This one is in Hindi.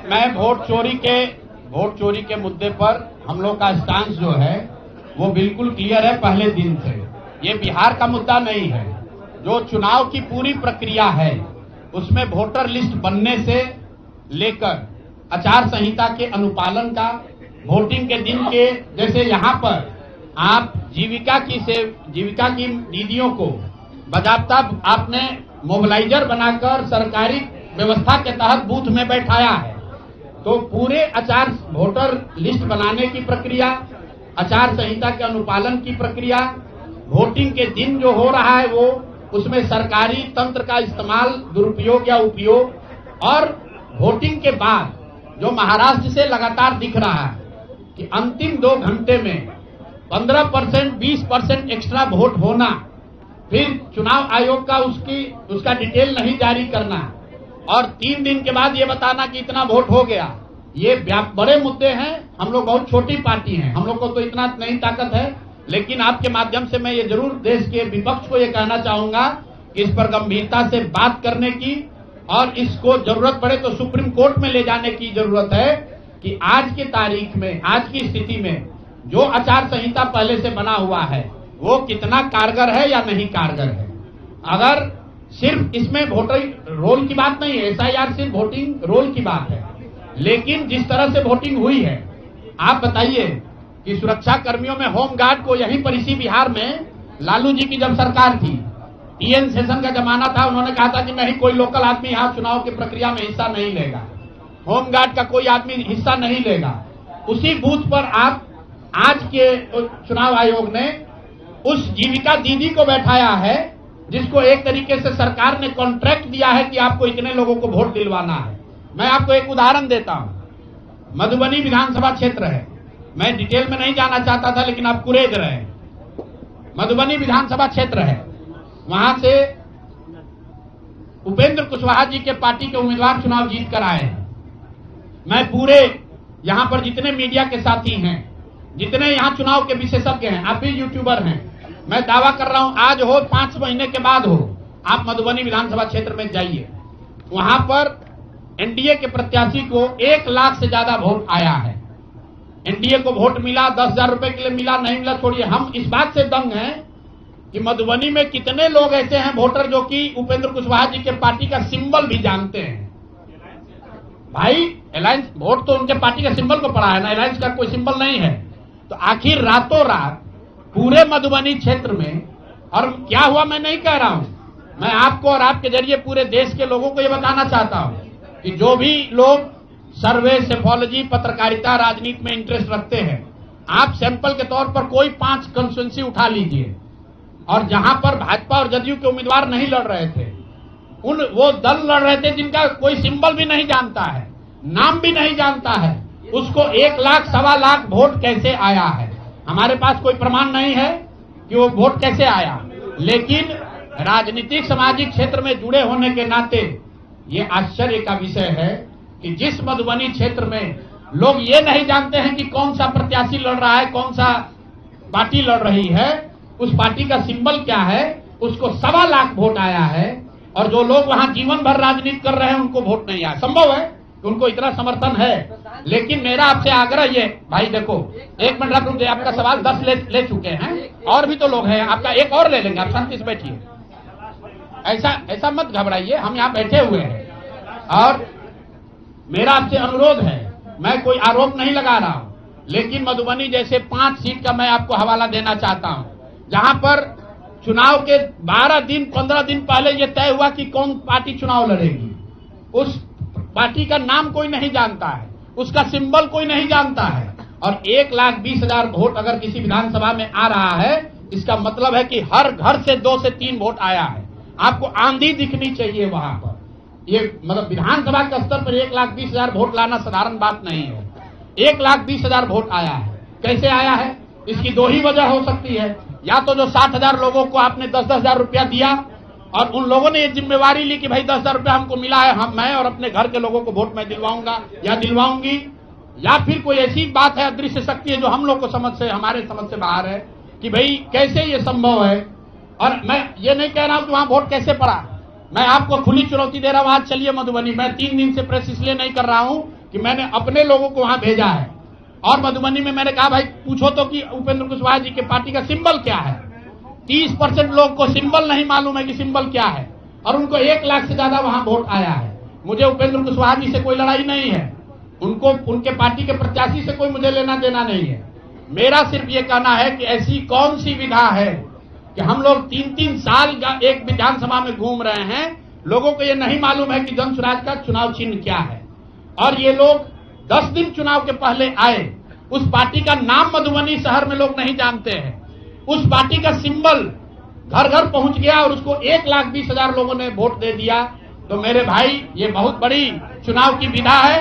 मैं वोट चोरी के मुद्दे पर हम लोग का स्टांस जो है वो बिल्कुल क्लियर है पहले दिन से। ये बिहार का मुद्दा नहीं है। जो चुनाव की पूरी प्रक्रिया है उसमें वोटर लिस्ट बनने से लेकर आचार संहिता के अनुपालन का, वोटिंग के दिन के, जैसे यहाँ पर आप जीविका की दीदियों को बाकायदा आपने मोबिलाइजर बनाकर सरकारी व्यवस्था के तहत बूथ में बैठाया है। तो पूरे वोटर लिस्ट बनाने की प्रक्रिया, आचार संहिता के अनुपालन की प्रक्रिया, वोटिंग के दिन जो हो रहा है वो, उसमें सरकारी तंत्र का इस्तेमाल, दुरुपयोग या उपयोग, और वोटिंग के बाद जो महाराष्ट्र से लगातार दिख रहा है कि अंतिम 2 घंटे में 15%, 20% एक्स्ट्रा वोट होना, फिर चुनाव आयोग का उसका डिटेल नहीं जारी करना और 3 दिन के बाद ये बताना कि इतना वोट हो गया। ये बड़े मुद्दे हैं। हम लोग बहुत छोटी पार्टी हैं, हम लोग को तो इतना नहीं ताकत है, लेकिन आपके माध्यम से मैं ये जरूर देश के विपक्ष को ये कहना चाहूंगा कि इस पर गंभीरता से बात करने की और इसको जरूरत पड़े तो सुप्रीम कोर्ट में ले जाने की जरूरत है कि आज की तारीख में, आज की स्थिति में जो आचार संहिता पहले से बना हुआ है वो कितना कारगर है या नहीं कारगर है। अगर सिर्फ इसमें वोटर रोल की बात नहीं है, SIR सिर्फ वोटिंग रोल की बात है, लेकिन जिस तरह से वोटिंग हुई है, आप बताइए कि सुरक्षा कर्मियों में होमगार्ड को यहीं पर इसी बिहार में लालू जी की जब सरकार थी, TN सेशन का जमाना था, उन्होंने कहा था कि नहीं, कोई लोकल आदमी यहाँ चुनाव की प्रक्रिया में हिस्सा नहीं लेगा, होमगार्ड का कोई आदमी हिस्सा नहीं लेगा। उसी बूथ पर आप आज के चुनाव आयोग ने उस जीविका दीदी को बैठाया है जिसको एक तरीके से सरकार ने कॉन्ट्रैक्ट दिया है कि आपको इतने लोगों को वोट दिलवाना है। मैं आपको एक उदाहरण देता हूं। मधुबनी विधानसभा क्षेत्र है, मैं डिटेल में नहीं जाना चाहता था लेकिन आप कुरेद रहे हैं। मधुबनी विधानसभा क्षेत्र है, वहां से उपेंद्र कुशवाहा जी के पार्टी के उम्मीदवार चुनाव जीत कर आए हैं। मैं पूरे यहां पर जितने मीडिया के साथी हैं, जितने यहां चुनाव के विशेषज्ञ हैं, आप भी यूट्यूबर हैं, मैं दावा कर रहा हूं आज हो 5 महीने के बाद हो, आप मधुबनी विधानसभा क्षेत्र में जाइए, वहां पर एनडीए के प्रत्याशी को 1 लाख से ज्यादा वोट आया है। एनडीए को वोट मिला, 10,000 रुपए के लिए मिला, नहीं मिला छोड़िए, हम इस बात से दंग हैं कि मधुबनी में कितने लोग ऐसे हैं वोटर जो कि उपेंद्र कुशवाहा जी के पार्टी का सिंबल भी जानते हैं। भाई अलायंस वोट तो उनके पार्टी के सिंबल को पड़ा है ना, अलायंस का कोई सिंबल नहीं है। तो आखिर रातों रात पूरे मधुबनी क्षेत्र में, और क्या हुआ मैं नहीं कह रहा हूं, मैं आपको और आपके जरिए पूरे देश के लोगों को यह बताना चाहता हूं कि जो भी लोग सर्वे, सेफोलॉजी, पत्रकारिता, राजनीति में इंटरेस्ट रखते हैं, आप सैंपल के तौर पर कोई 5 कंस्टिट्यूएंसी उठा लीजिए और जहां पर भाजपा और जदयू के उम्मीदवार नहीं लड़ रहे थे, वो दल लड़ रहे थे जिनका कोई सिंबल भी नहीं जानता है, नाम भी नहीं जानता है, उसको 1 लाख, 1.25 लाख वोट कैसे आया है। हमारे पास कोई प्रमाण नहीं है कि वो वोट कैसे आया, लेकिन राजनीतिक सामाजिक क्षेत्र में जुड़े होने के नाते ये आश्चर्य का विषय है कि जिस मधुबनी क्षेत्र में लोग ये नहीं जानते हैं कि कौन सा प्रत्याशी लड़ रहा है, कौन सा पार्टी लड़ रही है, उस पार्टी का सिंबल क्या है, उसको 1.25 लाख वोट आया है। और जो लोग वहां जीवन भर राजनीति कर रहे हैं उनको वोट नहीं आया। संभव है कि उनको इतना समर्थन है, लेकिन मेरा आपसे आग्रह ये, भाई देखो 1 मिनट रुक जाइए, आपका सवाल 10 ले चुके हैं, और भी तो लोग हैं, आपका एक और ले लेंगे, आप शांति से बैठिए, ऐसा मत घबराइए, हम यहाँ बैठे हुए हैं। और मेरा आपसे अनुरोध है, मैं कोई आरोप नहीं लगा रहा हूं, लेकिन मधुबनी जैसे 5 सीट का मैं आपको हवाला देना चाहता हूं, जहां पर चुनाव के 12 दिन 15 दिन पहले यह तय हुआ कि कौन पार्टी चुनाव लड़ेगी। उस पार्टी का नाम कोई नहीं जानता है, उसका सिंबल कोई नहीं जानता है, और 1,20,000 वोट अगर किसी विधानसभा में आ रहा है, इसका मतलब है कि हर घर से 2 से 3 वोट आया है। आपको आंधी दिखनी चाहिए वहां पर। ये मतलब विधानसभा के स्तर पर 1,20,000 वोट लाना साधारण बात नहीं है। 1,20,000 वोट आया है। कैसे आया है? इसकी 2 ही वजह हो सकती है। या तो जो 60,000 लोगों को आपने 10,000 रुपया दिया और उन लोगों ने ये जिम्मेवारी ली कि भाई 10,000 रुपया हमको मिला है, मैं और अपने घर के लोगों को वोट मैं दिलवाऊंगा या दिलवाऊंगी, या फिर कोई ऐसी बात है, अदृश्य शक्ति है जो हम लोग को हमारे समझ से बाहर है कि भाई कैसे ये संभव है। और मैं ये नहीं कह रहा हूं कि वहां वोट कैसे पड़ा, मैं आपको खुली चुनौती दे रहा हूं, आज चलिए मधुबनी। मैं 3 दिन से प्रेस इसलिए नहीं कर रहा हूं कि मैंने अपने लोगों को वहां भेजा है। और मधुबनी में मैंने कहा भाई पूछो तो कि उपेंद्र कुशवाहा जी के पार्टी का सिंबल क्या है। 30% लोग को सिंबल नहीं मालूम है कि सिंबल क्या है, और उनको 1 लाख से ज्यादा वहां वोट आया है। मुझे उपेंद्र कुशवाहा जी से कोई लड़ाई नहीं है, उनको उनके पार्टी के प्रत्याशी से कोई मुझे लेना देना नहीं है। मेरा सिर्फ ये कहना है कि ऐसी कौन सी विधा है कि हम लोग 3-3 साल का एक विधानसभा में घूम रहे हैं, लोगों को ये नहीं मालूम है कि जन स्वराज का चुनाव चिन्ह क्या है। और ये लोग 10 दिन चुनाव के पहले आए, उस पार्टी का नाम मधुबनी शहर में लोग नहीं जानते हैं, उस पार्टी का सिंबल घर घर पहुंच गया और उसको 1,20,000 लोगों ने वोट दे दिया। तो मेरे भाई ये बहुत बड़ी चुनाव की विधा है।